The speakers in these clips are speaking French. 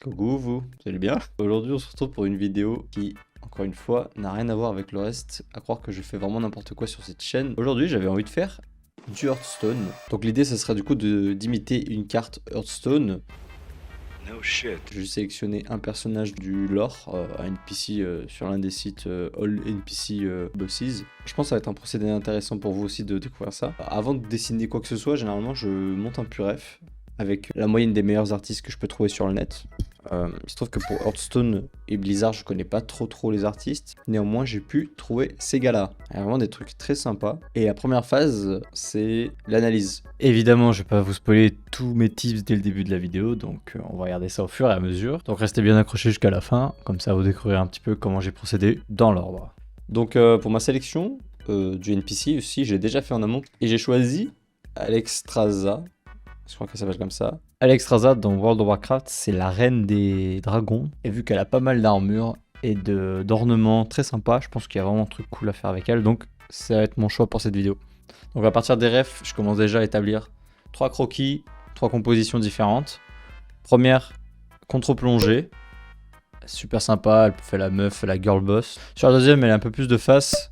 Coucou vous allez bien? Aujourd'hui on se retrouve pour une vidéo qui, encore une fois, n'a rien à voir avec le reste, à croire que je fais vraiment n'importe quoi sur cette chaîne. Aujourd'hui j'avais envie de faire du Hearthstone. Donc l'idée ce serait du coup d'imiter une carte Hearthstone. No shit. Je vais sélectionner un personnage du lore, un NPC sur l'un des sites All NPC Bosses. Je pense que ça va être un procédé intéressant pour vous aussi de découvrir ça. Avant de dessiner quoi que ce soit, généralement je monte un puref avec la moyenne des meilleurs artistes que je peux trouver sur le net. Il se trouve que pour Hearthstone et Blizzard, je connais pas trop les artistes. Néanmoins, j'ai pu trouver ces gars-là. Il y a vraiment des trucs très sympas. Et la première phase, c'est l'analyse. Évidemment, je vais pas vous spoiler tous mes tips dès le début de la vidéo, donc on va regarder ça au fur et à mesure. Donc restez bien accrochés jusqu'à la fin, comme ça vous découvrirez un petit peu comment j'ai procédé dans l'ordre. Donc pour ma sélection du NPC aussi, j'ai déjà fait en amont. Et j'ai choisi Alexstrasza. Je crois qu'elle s'appelle comme ça. Alexstrasza dans World of Warcraft, c'est la reine des dragons. Et vu qu'elle a pas mal d'armure et d'ornements très sympas, je pense qu'il y a vraiment un truc cool à faire avec elle. Donc ça va être mon choix pour cette vidéo. Donc à partir des refs, je commence déjà à établir 3 croquis, 3 compositions différentes. Première, contre-plongée. Super sympa, elle fait la meuf, la girl boss. Sur la deuxième, elle a un peu plus de face,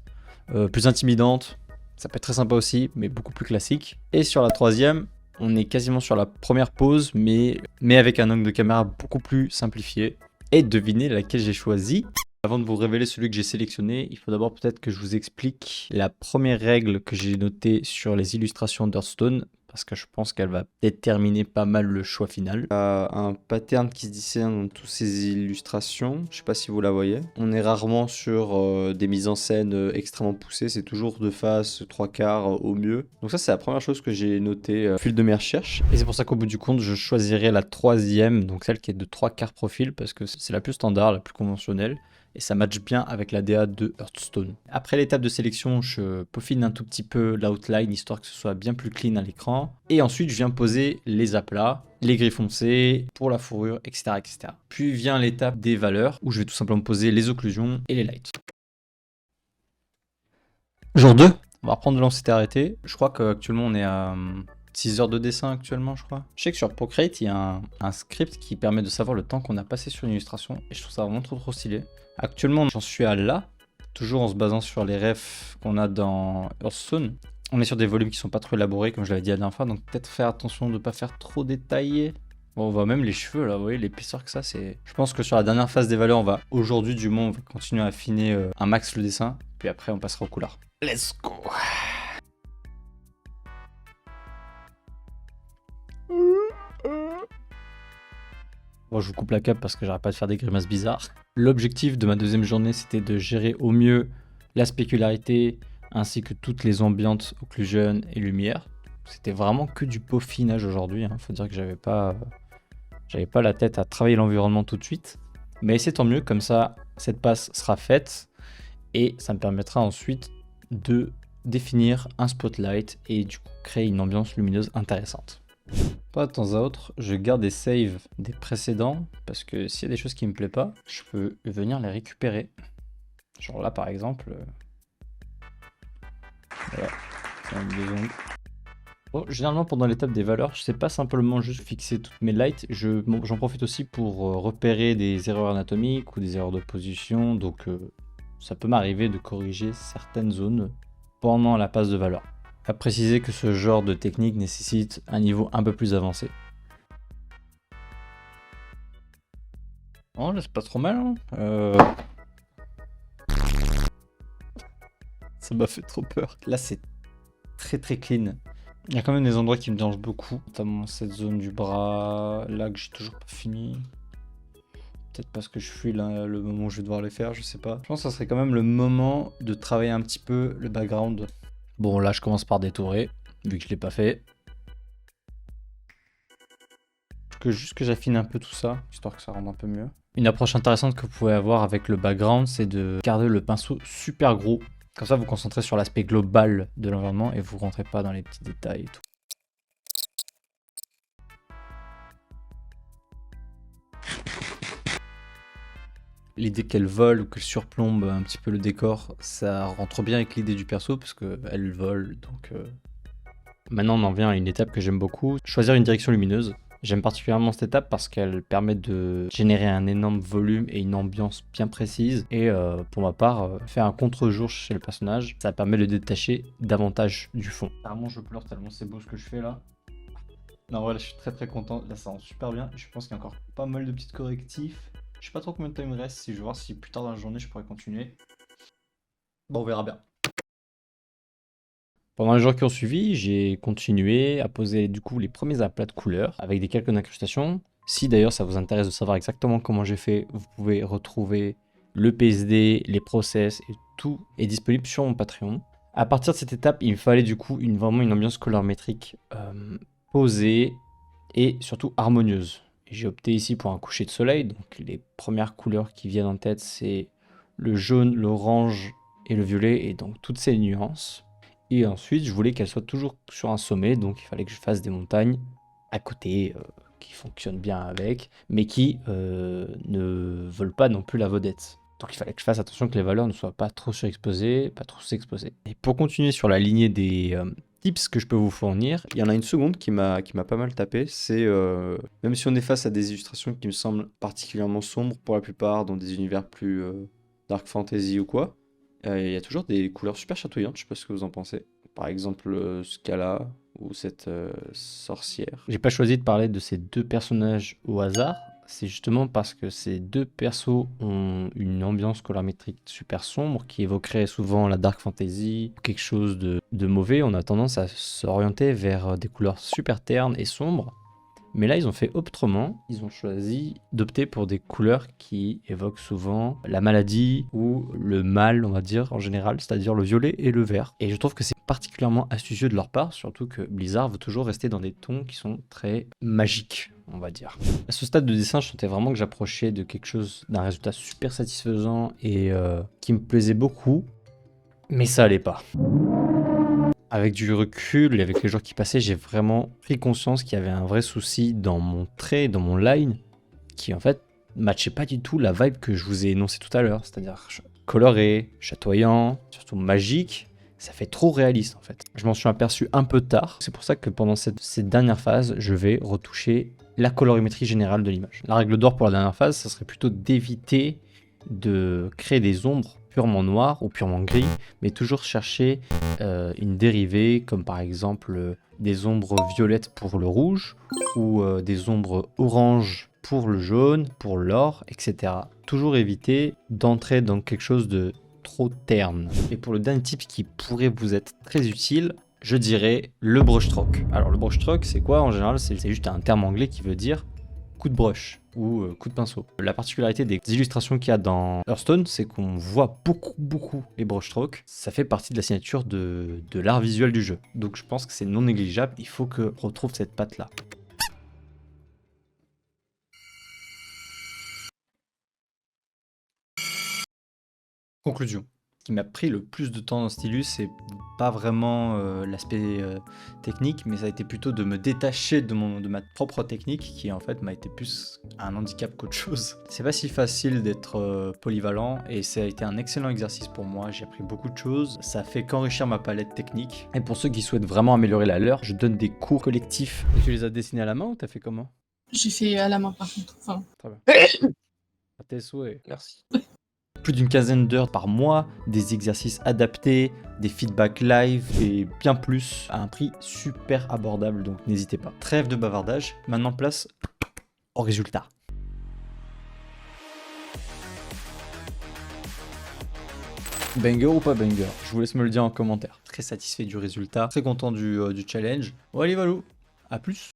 plus intimidante. Ça peut être très sympa aussi, mais beaucoup plus classique. Et sur la troisième, on est quasiment sur la première pose, mais avec un angle de caméra beaucoup plus simplifié. Et devinez laquelle j'ai choisi. Avant de vous révéler celui que j'ai sélectionné, il faut d'abord peut-être que je vous explique la première règle que j'ai notée sur les illustrations d'Hearthstone, parce que je pense qu'elle va déterminer pas mal le choix final. Il y a un pattern qui se discerne dans toutes ces illustrations, je sais pas si vous la voyez. On est rarement sur des mises en scène extrêmement poussées, c'est toujours de face, 3/4 au mieux. Donc ça c'est la première chose que j'ai notée au fil de mes recherches. Et c'est pour ça qu'au bout du compte, je choisirai la troisième, donc celle qui est de 3/4 profil, parce que c'est la plus standard, la plus conventionnelle. Et ça matche bien avec la DA de Hearthstone. Après l'étape de sélection, je peaufine un tout petit peu l'outline, histoire que ce soit bien plus clean à l'écran. Et ensuite, je viens poser les aplats, les gris foncés, pour la fourrure, etc. etc. Puis vient l'étape des valeurs, où je vais tout simplement poser les occlusions et les lights. Jour 2, on va reprendre de l'ancien arrêté. Je crois qu'actuellement, on est à 6 heures de dessin actuellement, je crois. Je sais que sur Procreate, il y a un script qui permet de savoir le temps qu'on a passé sur une illustration, et je trouve ça vraiment trop stylé. Actuellement, j'en suis à là, toujours en se basant sur les refs qu'on a dans Hearthstone. On est sur des volumes qui sont pas trop élaborés, comme je l'avais dit la dernière fois, donc peut-être faire attention de ne pas faire trop détaillé. Bon, on voit même les cheveux là, vous voyez l'épaisseur que ça, c'est... Je pense que sur la dernière phase des valeurs, on va aujourd'hui du moins, on va continuer à affiner un max le dessin, puis après on passera aux couleurs. Let's go! Bon, je vous coupe la cape parce que j'arrête pas de faire des grimaces bizarres. L'objectif de ma deuxième journée, c'était de gérer au mieux la spécularité ainsi que toutes les ambiantes occlusion et lumière. C'était vraiment que du peaufinage aujourd'hui. Faut dire que j'avais pas la tête à travailler l'environnement tout de suite. Mais c'est tant mieux, comme ça, cette passe sera faite et ça me permettra ensuite de définir un spotlight et du coup créer une ambiance lumineuse intéressante. Pas de temps à autre, je garde des saves des précédents, parce que s'il y a des choses qui me plaisent pas, je peux venir les récupérer. Genre là par exemple, voilà, ça me besoin. Bon, généralement pendant l'étape des valeurs, je sais pas simplement juste fixer toutes mes lights, j'en profite aussi pour repérer des erreurs anatomiques ou des erreurs de position, donc ça peut m'arriver de corriger certaines zones pendant la passe de valeur. À préciser que ce genre de technique nécessite un niveau un peu plus avancé. Oh là c'est pas trop mal hein. Ça m'a fait trop peur. Là c'est très clean. Il y a quand même des endroits qui me dérangent beaucoup, notamment cette zone du bras là que j'ai toujours pas fini. Peut-être parce que je fuis là, le moment où je vais devoir les faire, je sais pas. Je pense que ça serait quand même le moment de travailler un petit peu le background. Bon là je commence par détourer, vu que je l'ai pas fait. Juste que j'affine un peu tout ça, histoire que ça rende un peu mieux. Une approche intéressante que vous pouvez avoir avec le background, c'est de garder le pinceau super gros. Comme ça vous concentrez sur l'aspect global de l'environnement et vous rentrez pas dans les petits détails et tout. L'idée qu'elle vole ou qu'elle surplombe un petit peu le décor, ça rentre bien avec l'idée du perso parce qu'elle vole, donc... Maintenant on en vient à une étape que j'aime beaucoup, choisir une direction lumineuse. J'aime particulièrement cette étape parce qu'elle permet de générer un énorme volume et une ambiance bien précise. Et pour ma part, faire un contre-jour chez le personnage, ça permet de détacher davantage du fond. Carrément, je pleure tellement c'est beau ce que je fais là. Non, voilà, je suis très content. Là, ça rend super bien. Je pense qu'il y a encore pas mal de petits correctifs. Je sais pas trop combien de temps il me reste. Si je vais voir si plus tard dans la journée je pourrais continuer. Bon, on verra bien. Pendant les jours qui ont suivi, j'ai continué à poser du coup les premiers aplats de couleurs avec des quelques incrustations. Si d'ailleurs ça vous intéresse de savoir exactement comment j'ai fait, vous pouvez retrouver le PSD, les process et tout est disponible sur mon Patreon. À partir de cette étape, il me fallait du coup vraiment une ambiance colorimétrique posée et surtout harmonieuse. J'ai opté ici pour un coucher de soleil, donc les premières couleurs qui viennent en tête c'est le jaune, l'orange et le violet et donc toutes ces nuances. Et ensuite, je voulais qu'elle soit toujours sur un sommet, donc il fallait que je fasse des montagnes à côté qui fonctionnent bien avec, mais qui ne veulent pas non plus la vedette. Donc il fallait que je fasse attention que les valeurs ne soient pas trop surexposées, pas trop sous-exposées. Et pour continuer sur la lignée des tips que je peux vous fournir, il y en a une seconde qui m'a pas mal tapé, c'est même si on est face à des illustrations qui me semblent particulièrement sombres pour la plupart, dans des univers plus dark fantasy ou quoi, il y a toujours des couleurs super chatoyantes, je sais pas ce que vous en pensez. Par exemple, Scala ou cette sorcière. J'ai pas choisi de parler de ces deux personnages au hasard. C'est justement parce que ces deux persos ont une ambiance colorimétrique super sombre qui évoquerait souvent la dark fantasy, quelque chose de mauvais. On a tendance à s'orienter vers des couleurs super ternes et sombres. Mais là, ils ont fait autrement. Ils ont choisi d'opter pour des couleurs qui évoquent souvent la maladie ou le mal, on va dire, en général, c'est-à-dire le violet et le vert. Et je trouve que c'est particulièrement astucieux de leur part, surtout que Blizzard veut toujours rester dans des tons qui sont très magiques, on va dire. À ce stade de dessin, je sentais vraiment que j'approchais de quelque chose, d'un résultat super satisfaisant et qui me plaisait beaucoup, mais ça allait pas. Avec du recul et avec les jours qui passaient, j'ai vraiment pris conscience qu'il y avait un vrai souci dans mon trait, dans mon line, qui en fait matchait pas du tout la vibe que je vous ai énoncée tout à l'heure, c'est-à-dire coloré, chatoyant, surtout magique. Ça fait trop réaliste en fait. Je m'en suis aperçu un peu tard. C'est pour ça que pendant cette dernière phase, je vais retoucher la colorimétrie générale de l'image. La règle d'or pour la dernière phase, ça serait plutôt d'éviter de créer des ombres purement noires ou purement gris, mais toujours chercher une dérivée, comme par exemple des ombres violettes pour le rouge, ou des ombres orange pour le jaune, pour l'or, etc. Toujours éviter d'entrer dans quelque chose de trop terne. Et pour le dernier type qui pourrait vous être très utile, je dirais le brushstroke. Alors le brushstroke, c'est quoi en général? C'est juste un terme anglais qui veut dire coup de brush ou coup de pinceau. La particularité des illustrations qu'il y a dans Hearthstone, c'est qu'on voit beaucoup les brushstrokes. Ça fait partie de la signature de l'art visuel du jeu. Donc je pense que c'est non négligeable, il faut que on retrouve cette patte-là. Conclusion. Ce qui m'a pris le plus de temps dans Stylus, c'est pas vraiment l'aspect technique, mais ça a été plutôt de me détacher de ma propre technique, qui en fait m'a été plus un handicap qu'autre chose. C'est pas si facile d'être polyvalent, et ça a été un excellent exercice pour moi. J'ai appris beaucoup de choses, ça a fait qu'enrichir ma palette technique. Et pour ceux qui souhaitent vraiment améliorer la leur, je donne des cours collectifs. Et tu les as dessinés à la main ou t'as fait comment? J'ai fait à la main par contre. Enfin, Très bien. À tes souhaits. Merci. Plus d'une quinzaine d'heures par mois, des exercices adaptés, des feedbacks live et bien plus à un prix super abordable, donc n'hésitez pas. Trêve de bavardage, maintenant place au résultat. Banger ou pas banger? Je vous laisse me le dire en commentaire. Très satisfait du résultat, très content du challenge. Bon allez Valou, à plus.